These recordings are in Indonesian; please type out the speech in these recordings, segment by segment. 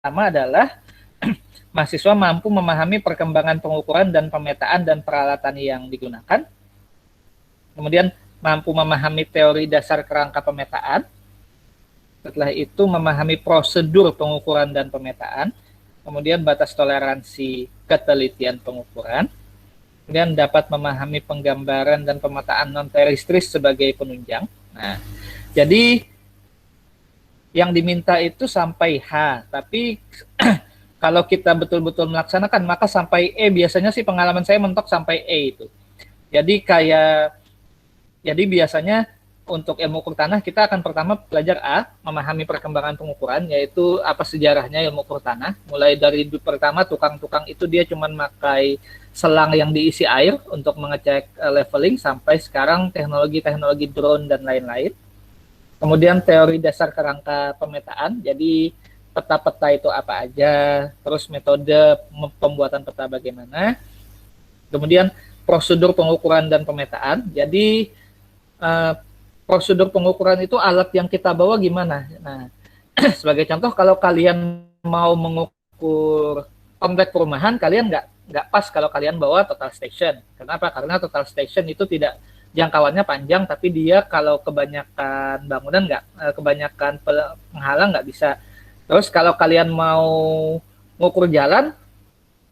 pertama adalah mahasiswa mampu memahami perkembangan pengukuran dan pemetaan dan peralatan yang digunakan. Kemudian mampu memahami teori dasar kerangka pemetaan. Setelah itu memahami prosedur pengukuran dan pemetaan. Kemudian batas toleransi ketelitian pengukuran. Kemudian dapat memahami penggambaran dan pemetaan non-teristris sebagai penunjang. Nah, jadi yang diminta itu sampai H, tapi kalau kita betul-betul melaksanakan maka sampai E. Biasanya sih pengalaman saya mentok sampai E itu. Jadi biasanya untuk ilmu ukur tanah kita akan pertama belajar A, memahami perkembangan pengukuran, yaitu apa sejarahnya ilmu ukur tanah. Mulai dari pertama tukang-tukang itu dia cuma pakai selang yang diisi air untuk mengecek leveling, sampai sekarang teknologi-teknologi drone dan lain-lain. Kemudian teori dasar kerangka pemetaan, jadi peta-peta itu apa aja, terus metode pembuatan peta bagaimana. Kemudian prosedur pengukuran dan pemetaan, jadi prosedur pengukuran itu alat yang kita bawa gimana. Nah, sebagai contoh kalau kalian mau mengukur komplek perumahan, kalian nggak pas kalau kalian bawa total station. Kenapa? Karena total station itu tidak jangkauannya panjang, tapi dia kalau kebanyakan bangunan kebanyakan penghalang nggak bisa. Terus kalau kalian mau mengukur jalan,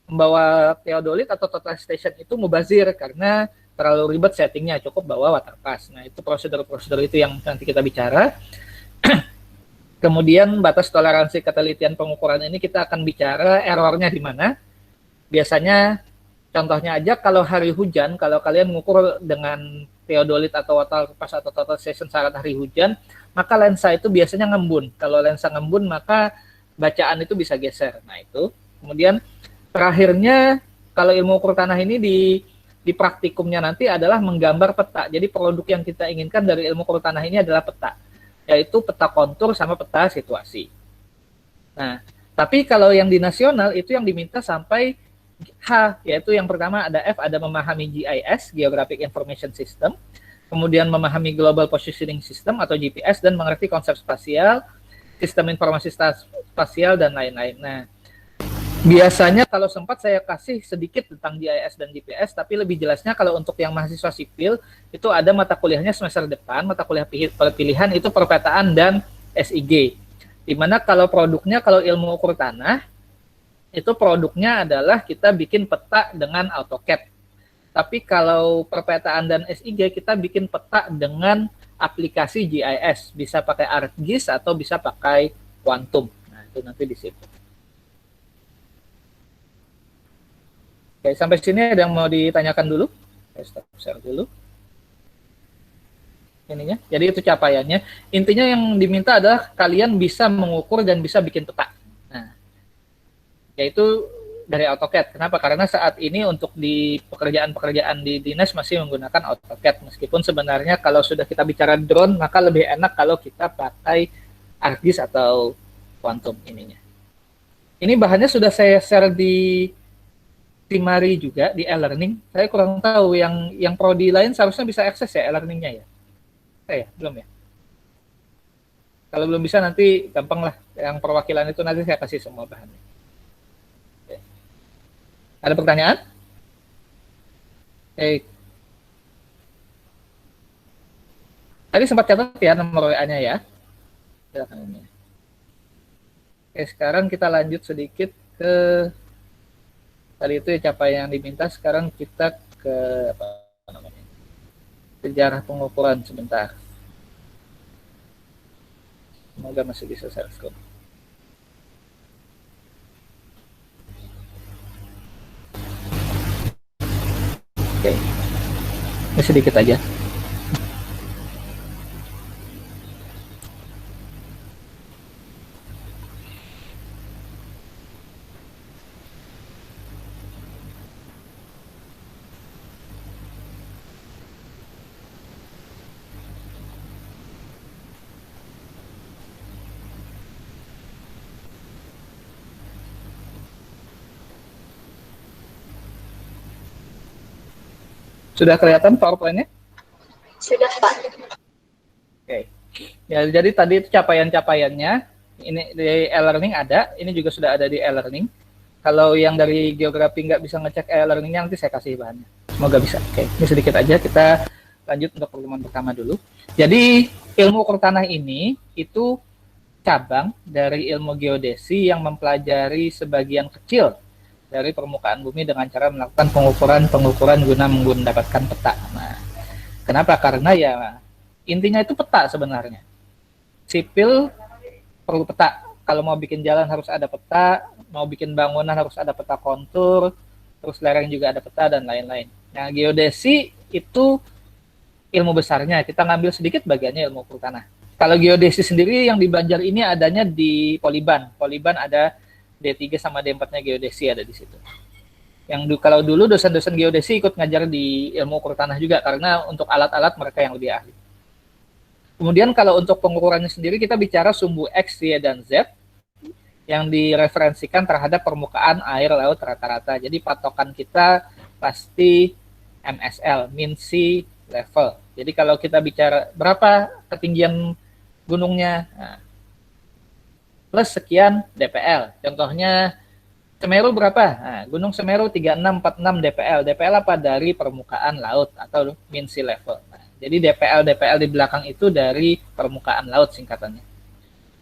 membawa theodolit atau total station itu mubazir karena terlalu ribet settingnya, cukup bawa waterpass. Nah, itu prosedur-prosedur itu yang nanti kita bicara. Kemudian batas toleransi ketelitian pengukuran ini kita akan bicara errornya di mana. Biasanya contohnya aja kalau hari hujan, kalau kalian mengukur dengan theodolit atau waterpass atau total station saat hari hujan, maka lensa itu biasanya ngembun. Kalau lensa ngembun maka bacaan itu bisa geser. Nah, itu. Kemudian terakhirnya kalau ilmu ukur tanah ini di praktikumnya nanti adalah menggambar peta. Jadi produk yang kita inginkan dari ilmu ukur tanah ini adalah peta, yaitu peta kontur sama peta situasi. Nah, tapi kalau yang di nasional itu yang diminta sampai H, yaitu yang pertama ada F, ada memahami GIS, Geographic Information System, kemudian memahami Global Positioning System atau GPS, dan mengerti konsep spasial, sistem informasi spasial, dan lain-lain. Nah, biasanya kalau sempat saya kasih sedikit tentang GIS dan GPS, tapi lebih jelasnya kalau untuk yang mahasiswa sipil, itu ada mata kuliahnya semester depan, mata kuliah pilihan itu perpetaan dan SIG. Dimana kalau produknya, kalau ilmu ukur tanah, itu produknya adalah kita bikin peta dengan AutoCAD. Tapi kalau perpetaan dan SIG, kita bikin peta dengan aplikasi GIS. Bisa pakai ArcGIS atau bisa pakai Quantum. Nah, itu nanti di situ. Oke, sampai sini ada yang mau ditanyakan dulu? Stop share dulu. Ininya. Jadi itu capaiannya. Intinya yang diminta adalah kalian bisa mengukur dan bisa bikin peta. Yaitu dari AutoCAD. Kenapa? Karena saat ini untuk di pekerjaan-pekerjaan di dinas masih menggunakan AutoCAD. Meskipun sebenarnya kalau sudah kita bicara drone, maka lebih enak kalau kita pakai ArcGIS atau Quantum ininya. Ini bahannya sudah saya share di Timari juga, di e-learning. Saya kurang tahu, yang prodi lain seharusnya bisa akses ya e-learningnya ya? Belum ya? Kalau belum bisa nanti gampang lah. Yang perwakilan itu nanti saya kasih semua bahannya. Ada pertanyaan? Tadi sempat catat ya nomor WA-nya ya. Silakan ini. Sekarang kita lanjut sedikit ke tadi itu ya, capaian yang diminta. Sekarang kita ke apa namanya? Sejarah pengukuran sebentar. Semoga masih bisa share screen. Oke, ini sedikit aja. Sudah kelihatan PowerPoint-nya? Sudah, Pak. Oke. Ya, jadi tadi itu capaian-capaiannya. Ini di e-learning ada, ini juga sudah ada di e-learning. Kalau yang dari geografi nggak bisa ngecek e-learningnya, nanti saya kasih bahannya. Semoga bisa. Oke, ini sedikit aja, kita lanjut untuk pertemuan pertama dulu. Jadi ilmu ukur tanah ini itu cabang dari ilmu geodesi yang mempelajari sebagian kecil dari permukaan bumi dengan cara melakukan pengukuran guna mendapatkan peta. Nah, kenapa? Karena ya intinya itu peta sebenarnya. Sipil perlu peta. Kalau mau bikin jalan harus ada peta, mau bikin bangunan harus ada peta kontur, terus lereng juga ada peta dan lain-lain. Nah, geodesi itu ilmu besarnya, kita ngambil sedikit bagiannya ilmu ukur tanah. Kalau geodesi sendiri yang di Banjar ini adanya di Poliban. Poliban ada D3 sama D4-nya geodesi ada di situ. Kalau dulu dosen-dosen geodesi ikut ngajar di ilmu ukur tanah juga karena untuk alat-alat mereka yang lebih ahli. Kemudian kalau untuk pengukurannya sendiri kita bicara sumbu X, Y, dan Z yang direferensikan terhadap permukaan air laut rata-rata. Jadi patokan kita pasti MSL, mean sea level. Jadi kalau kita bicara berapa ketinggian gunungnya, nah, plus sekian DPL. Contohnya Semeru berapa? Nah, Gunung Semeru 3646 DPL. DPL apa? Dari permukaan laut atau mean sea level. Nah, jadi DPL di belakang itu dari permukaan laut singkatannya.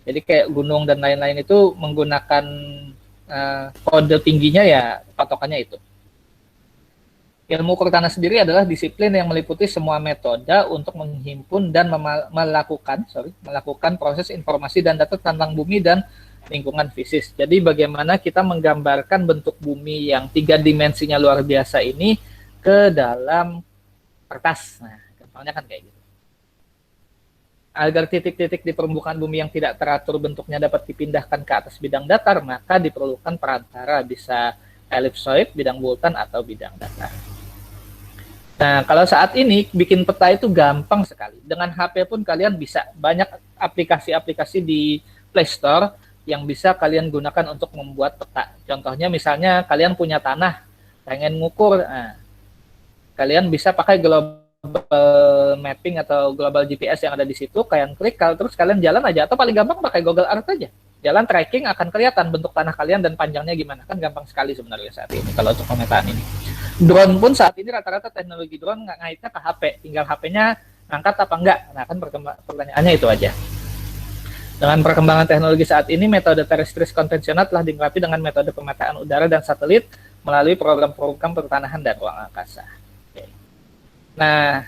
Jadi kayak gunung dan lain-lain itu menggunakan kode tingginya ya patokannya itu. Ilmu ukur tanah sendiri adalah disiplin yang meliputi semua metode untuk menghimpun dan melakukan proses informasi dan data tentang bumi dan lingkungan fisik. Jadi bagaimana kita menggambarkan bentuk bumi yang 3 dimensinya luar biasa ini ke dalam kertas. Nah, gampangnya kan kayak gitu. Agar titik-titik di permukaan bumi yang tidak teratur bentuknya dapat dipindahkan ke atas bidang datar, maka diperlukan perantara, bisa elipsoid, bidang bulatan, atau bidang datar. Nah, kalau saat ini bikin peta itu gampang sekali. Dengan HP pun kalian bisa. Banyak aplikasi-aplikasi di Play Store yang bisa kalian gunakan untuk membuat peta. Contohnya misalnya kalian punya tanah, pengen ngukur, nah, kalian bisa pakai global mapping atau global GPS yang ada di situ, kalian klik, terus kalian jalan aja, atau paling gampang pakai Google Earth aja. Jalan tracking akan kelihatan bentuk tanah kalian dan panjangnya gimana. Kan gampang sekali sebenarnya saat ini kalau untuk pemetaan ini. Drone pun saat ini rata-rata teknologi drone nggak ngaitnya ke HP, tinggal HP-nya ngangkat apa enggak. Nah, kan pertanyaannya itu aja. Dengan perkembangan teknologi saat ini, metode terrestris konvensional telah dilengkapi dengan metode pemetaan udara dan satelit melalui program-program pertanahan dan ruang angkasa. Nah,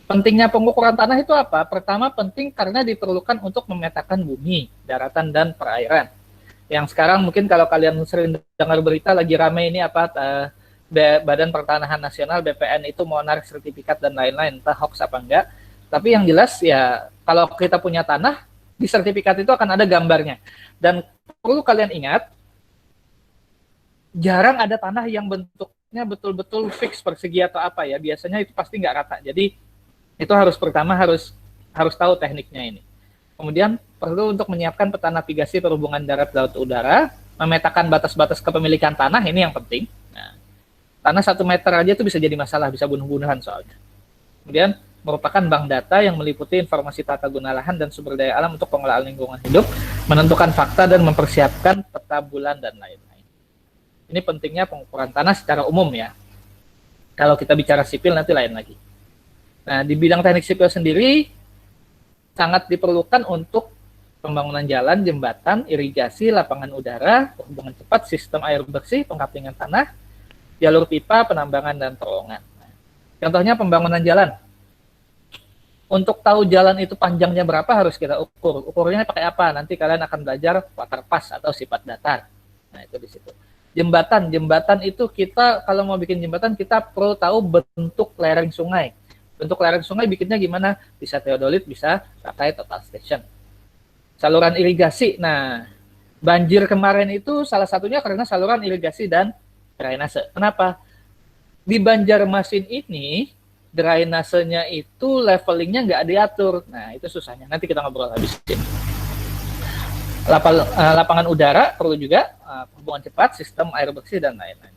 pentingnya pengukuran tanah itu apa? Pertama, penting karena diperlukan untuk memetakan bumi, daratan, dan perairan. Yang sekarang mungkin kalau kalian sering dengar berita lagi ramai ini apa, Badan Pertanahan Nasional BPN itu mau narik sertifikat dan lain-lain, entah hoax apa enggak. Tapi yang jelas ya, kalau kita punya tanah, di sertifikat itu akan ada gambarnya. Dan perlu kalian ingat, jarang ada tanah yang bentuknya betul-betul fix persegi atau apa ya. Biasanya itu pasti nggak rata. Jadi itu pertama harus tahu tekniknya ini. Kemudian perlu untuk menyiapkan peta navigasi perhubungan darat, laut, udara, memetakan batas-batas kepemilikan tanah, ini yang penting. Nah, tanah 1 meter aja itu bisa jadi masalah, bisa bunuh-bunuhan soalnya. Kemudian merupakan bank data yang meliputi informasi tata guna lahan dan sumber daya alam untuk pengelolaan lingkungan hidup, menentukan fakta dan mempersiapkan peta bulan dan lain-lain. Ini pentingnya pengukuran tanah secara umum ya. Kalau kita bicara sipil nanti lain lagi. Nah, di bidang teknik sipil sendiri sangat diperlukan untuk pembangunan jalan, jembatan, irigasi, lapangan udara, perhubungan cepat, sistem air bersih, pengaplingan tanah, jalur pipa, penambangan, dan terowongan. Nah, contohnya pembangunan jalan. Untuk tahu jalan itu panjangnya berapa harus kita ukur. Ukurnya pakai apa? Nanti kalian akan belajar water pass atau sifat datar. Nah, itu di situ. Jembatan itu kita kalau mau bikin jembatan kita perlu tahu bentuk lereng sungai. Bentuk lereng sungai bikinnya gimana? Bisa teodolit, bisa pakai total station. Saluran irigasi. Nah, banjir kemarin itu salah satunya karena saluran irigasi dan drainase. Kenapa? Di Banjarmasin ini drainasenya itu levelingnya nggak diatur. Nah, itu susahnya. Nanti kita ngobrol habis ini. Lapangan udara perlu juga, perhubungan cepat, sistem air bersih, dan lain-lain.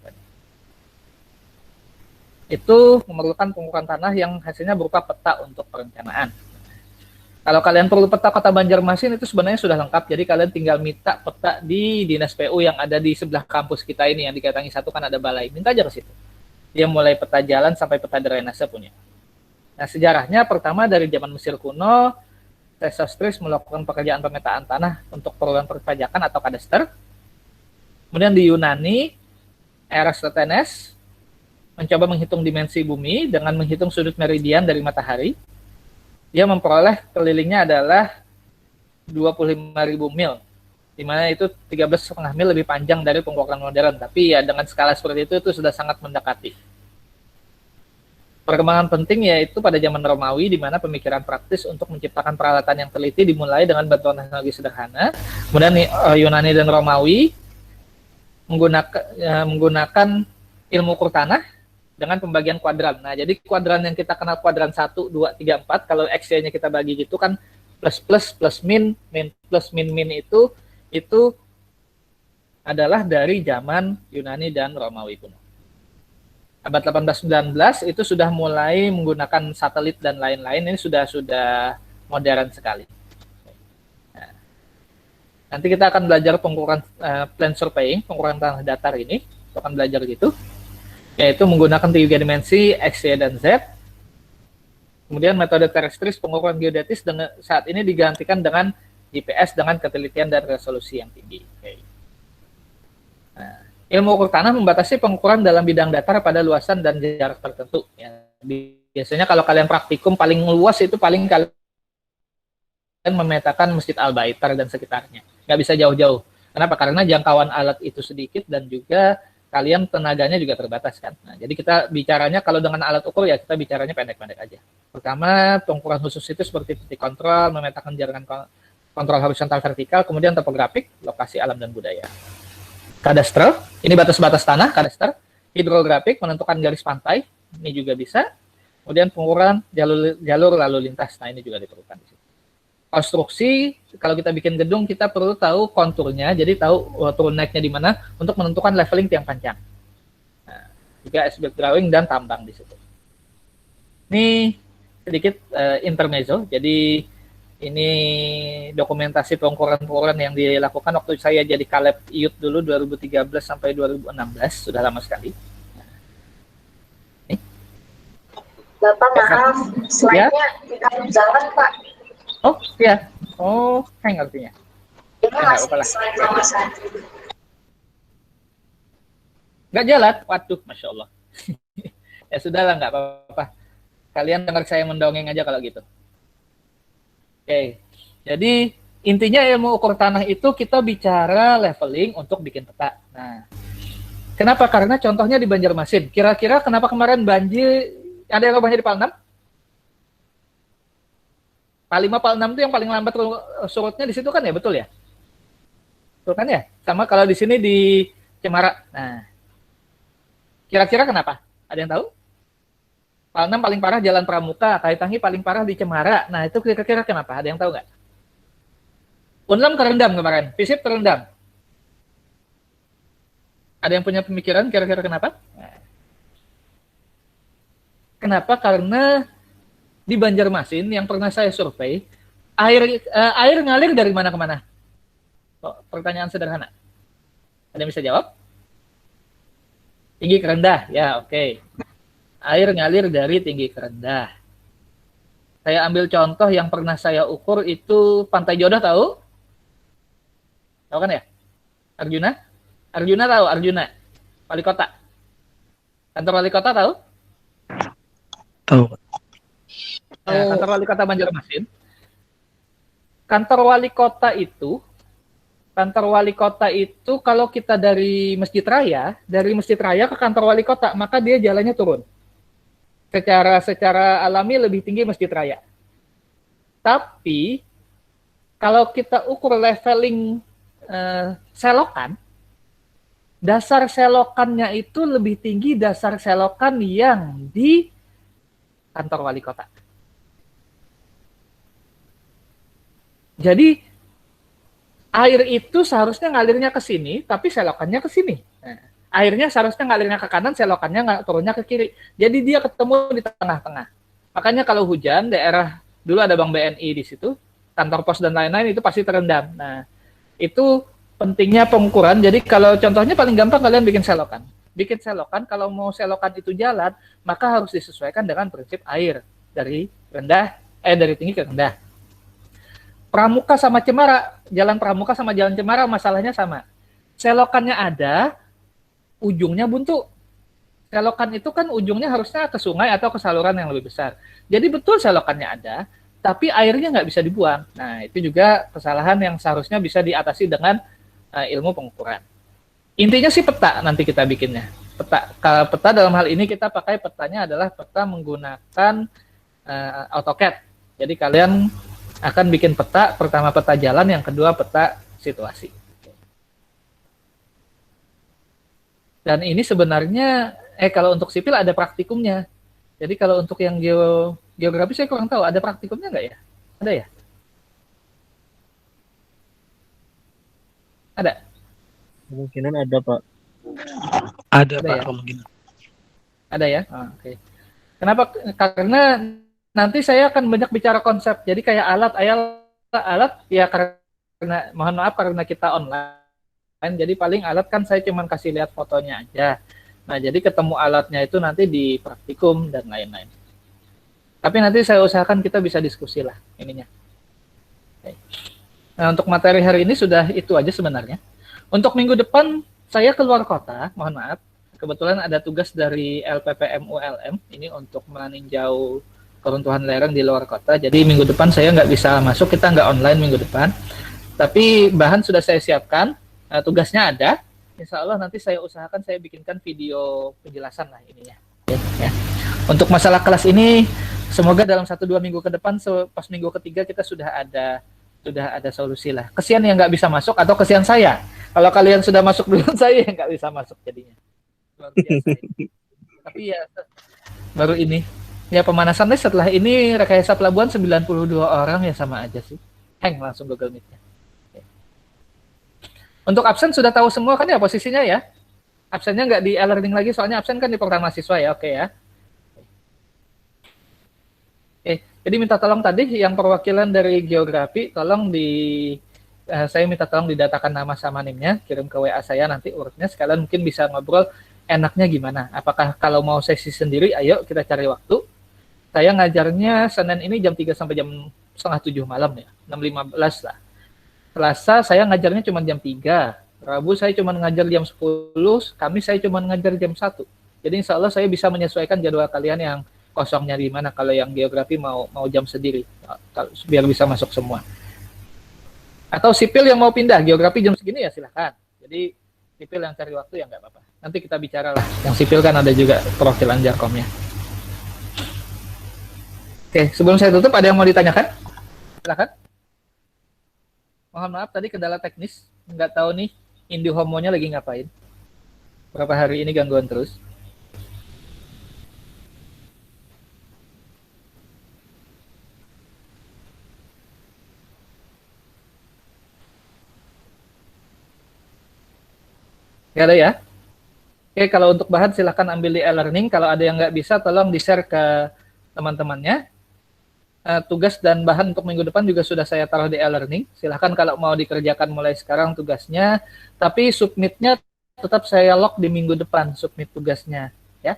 Itu memerlukan pengukuran tanah yang hasilnya berupa peta untuk perencanaan. Kalau kalian perlu peta kota Banjarmasin itu sebenarnya sudah lengkap. Jadi kalian tinggal minta peta di Dinas PU yang ada di sebelah kampus kita ini yang di Ketangi 1 kan ada balai. Minta aja ke situ. Dia mulai peta jalan sampai peta drainase punya. Nah, sejarahnya pertama dari zaman Mesir kuno, Sesostris melakukan pekerjaan pemetaan tanah untuk keperluan perpajakan atau kadaster. Kemudian di Yunani, Eratosthenes mencoba menghitung dimensi bumi dengan menghitung sudut meridian dari matahari. Dia memperoleh kelilingnya adalah 25.000 mil, di mana itu 13,5 mil lebih panjang dari pengukuran modern. Tapi ya dengan skala seperti itu sudah sangat mendekati. Perkembangan penting yaitu pada zaman Romawi, di mana pemikiran praktis untuk menciptakan peralatan yang teliti dimulai dengan bantuan teknologi sederhana. Kemudian Yunani dan Romawi menggunakan ilmu ukur tanah dengan pembagian kuadran. Nah, jadi kuadran yang kita kenal kuadran 1, 2, 3, 4, kalau X-nya kita bagi gitu kan plus min plus min itu adalah dari zaman Yunani dan Romawi kuno. Abad 18-19 itu sudah mulai menggunakan satelit dan lain-lain, ini sudah modern sekali. Nah, nanti kita akan belajar pengukuran plan surveying, pengukuran tanah datar ini, kita akan belajar gitu. Yaitu menggunakan 3 dimensi X, Y, dan Z. Kemudian metode terrestris pengukuran geodetis saat ini digantikan dengan GPS dengan ketelitian dan resolusi yang tinggi. Okay. Nah, ilmu ukur tanah membatasi pengukuran dalam bidang datar pada luasan dan jarak tertentu. Ya, biasanya kalau kalian praktikum paling luas itu paling kalian memetakan Masjid Al-Baitar dan sekitarnya. Nggak bisa jauh-jauh. Kenapa? Karena jangkauan alat itu sedikit dan juga kalian tenaganya juga terbatas kan. Nah, jadi kita bicaranya kalau dengan alat ukur ya kita bicaranya pendek-pendek aja. Pertama, pengukuran khusus itu seperti titik kontrol, memetakan jaringan kontrol horizontal vertikal, kemudian topografik, lokasi alam dan budaya. Kadastral, ini batas-batas tanah, kadastar. Hidrografik, menentukan garis pantai, ini juga bisa. Kemudian pengukuran jalur lalu lintas, nah ini juga diperlukan di situ. Konstruksi, kalau kita bikin gedung, kita perlu tahu konturnya, jadi tahu turun naiknya di mana untuk menentukan leveling tiang panjang. Nah, juga SBK drawing dan tambang di situ. Ini sedikit intermezzo, jadi ini dokumentasi pengukuran yang dilakukan waktu saya jadi Kaleb IUT dulu 2013 sampai 2016, sudah lama sekali. Bapak maaf, slide-nya ditaruh jalan Pak. Oh, iya. Oh, hang artinya. Ini masih slide nomor 1. Nggak jalan? Waduh, Masya Allah. Ya sudahlah, nggak apa-apa. Kalian dengar saya mendongeng aja kalau gitu. Oke. Jadi, intinya ilmu ukur tanah itu kita bicara leveling untuk bikin peta. Nah, kenapa? Karena contohnya di Banjarmasin. Kira-kira kenapa kemarin banjir, ada yang banjir di Palnam? Pak 5, Pak 6 itu yang paling lambat surutnya di situ kan ya, betul ya? Betul kan ya? Sama kalau di sini di Cemara. Nah, kira-kira kenapa? Ada yang tahu? Pak 6 paling parah Jalan Pramuka, Kaitangi paling parah di Cemara. Nah, itu kira-kira kenapa? Ada yang tahu nggak? Unlam kerendam kemarin, Visip terendam. Ada yang punya pemikiran kira-kira kenapa? Nah. Kenapa? Karena di Banjarmasin yang pernah saya survei, air ngalir dari mana ke mana? Oh, pertanyaan sederhana. Ada yang bisa jawab? Tinggi ke rendah, ya oke. Air ngalir dari tinggi ke rendah. Saya ambil contoh yang pernah saya ukur itu Pantai Jodoh, tahu? Tahu kan ya? Arjuna? Arjuna tahu, Arjuna. Wali kota. Kantor wali kota tahu? Tahu. Nah, kantor wali kota Banjarmasin. Kantor wali kota itu kalau kita dari Masjid Raya ke kantor wali kota, maka dia jalannya turun. Secara alami lebih tinggi Masjid Raya. Tapi kalau kita ukur leveling selokan, dasar selokannya itu lebih tinggi dasar selokan yang di kantor wali kota. Jadi air itu seharusnya ngalirnya ke sini, tapi selokannya ke sini. Nah, airnya seharusnya ngalirnya ke kanan, selokannya turunnya ke kiri. Jadi dia ketemu di tengah-tengah. Makanya kalau hujan, daerah Dulu ada bank BNI di situ, kantor pos dan lain-lain itu pasti terendam. Nah, itu pentingnya pengukuran. Jadi kalau contohnya paling gampang kalian bikin selokan. Bikin selokan, kalau mau selokan itu jalan, maka harus disesuaikan dengan prinsip air dari dari tinggi ke rendah. Pramuka sama Cemara, jalan Pramuka sama jalan Cemara masalahnya sama. Selokannya ada, ujungnya buntu. Selokan itu kan ujungnya harusnya ke sungai atau ke saluran yang lebih besar. Jadi betul selokannya ada, tapi airnya nggak bisa dibuang. Nah, itu juga kesalahan yang seharusnya bisa diatasi dengan ilmu pengukuran. Intinya sih peta nanti kita bikinnya. Peta dalam hal ini kita pakai petanya adalah peta menggunakan AutoCAD. Jadi kalian akan bikin peta, pertama peta jalan, yang kedua peta situasi. Dan ini sebenarnya, kalau untuk sipil ada praktikumnya. Jadi kalau untuk yang geografi saya kurang tahu, ada praktikumnya nggak ya? Ada ya? Ada? Kemungkinan ada, Pak. Ada Pak, ya? kemungkinan. Ada ya? Oke. Kenapa? Karena nanti saya akan banyak bicara konsep. Jadi kayak alat ya, karena mohon maaf karena kita online. Jadi paling alat kan saya cuma kasih lihat fotonya aja. Nah, jadi ketemu alatnya itu nanti di praktikum dan lain-lain. Tapi nanti saya usahakan kita bisa diskusi lah ininya. Oke. Nah, untuk materi hari ini sudah itu aja sebenarnya. Untuk minggu depan saya keluar kota, mohon maaf. Kebetulan ada tugas dari LPPM ULM ini untuk meninjau keruntuhan lereng di luar kota. Jadi minggu depan saya nggak bisa masuk, kita nggak online minggu depan. Tapi bahan sudah saya siapkan, tugasnya ada. Insya Allah nanti saya usahakan saya bikinkan video penjelasan lah ininya. Ya. Untuk masalah kelas ini, semoga dalam 1-2 minggu ke depan, pas minggu ketiga kita sudah ada solusi lah. Kesian yang nggak bisa masuk atau kesian saya. Kalau kalian sudah masuk duluan, saya yang nggak bisa masuk jadinya. Luar biasa. Tapi ya baru ini. Ya pemanasan setelah ini rekayasa pelabuhan 92 orang ya sama aja sih. Hang langsung Google Meet-nya. Untuk absen sudah tahu semua kan ya posisinya ya? Absennya nggak di e-learning lagi, soalnya absen kan di program mahasiswa ya, oke ya. Jadi minta tolong tadi yang perwakilan dari geografi, tolong saya minta tolong didatakan nama sama NIM-nya, kirim ke WA saya nanti urutnya, sekalian mungkin bisa ngobrol enaknya gimana. Apakah kalau mau sesi sendiri, ayo kita cari waktu. Saya ngajarnya Senin ini jam 3 sampai jam 6:30 malam ya, 6.15 lah. Selasa saya ngajarnya cuma jam 3, Rabu saya cuma ngajar jam 10, Kamis saya cuma ngajar jam 1. Jadi insya Allah saya bisa menyesuaikan jadwal kalian yang kosongnya di mana, kalau yang geografi mau jam sendiri, biar bisa masuk semua. Atau sipil yang mau pindah, geografi jam segini ya silahkan. Jadi sipil yang cari waktu ya nggak apa-apa. Nanti kita bicara lah, yang sipil kan ada juga perwakilan Jarkomnya. Oke, sebelum saya tutup ada yang mau ditanyakan? Silahkan. Mohon maaf tadi kendala teknis, nggak tahu nih IndiHomo-nya lagi ngapain. Berapa hari ini gangguan terus. Nggak ada ya? Oke, kalau untuk bahan silahkan ambil di e-learning. Kalau ada yang nggak bisa, tolong di-share ke teman-temannya. Tugas dan bahan untuk minggu depan juga sudah saya taruh di e-learning. Silahkan kalau mau dikerjakan mulai sekarang tugasnya, tapi submitnya tetap saya lock di minggu depan, submit tugasnya. Ya.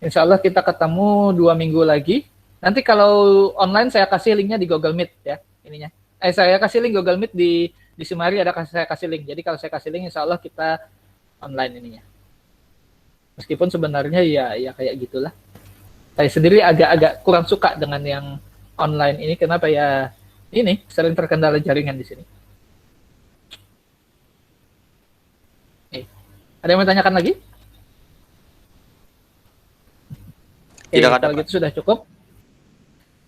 Insya Allah kita ketemu 2 minggu lagi. Nanti kalau online saya kasih linknya di Google Meet ya, ininya. Saya kasih link Google Meet di Simari, saya kasih link. Jadi kalau saya kasih link, insya Allah kita online ininya. Meskipun sebenarnya ya kayak gitulah. Saya sendiri agak kurang suka dengan yang online ini, kenapa ya? Ini sering terkendala jaringan di sini. Ada yang mau tanyakan lagi? Tidak ada, kalau gitu sudah cukup.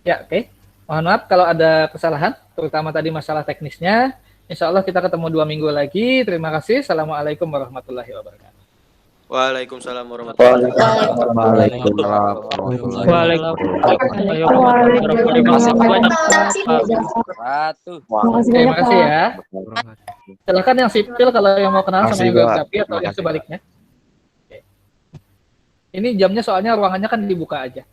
Ya, oke. Mohon maaf kalau ada kesalahan, terutama tadi masalah teknisnya. Insya Allah kita ketemu 2 minggu lagi. Terima kasih. Assalamualaikum warahmatullahi wabarakatuh. Waalaikumsalam warahmatullahi wabarakatuh. Terima kasih ya. Silakan yang sipil kalau yang mau kenal sama yang geografi atau yang sebaliknya. Ini jamnya soalnya ruangannya kan dibuka aja.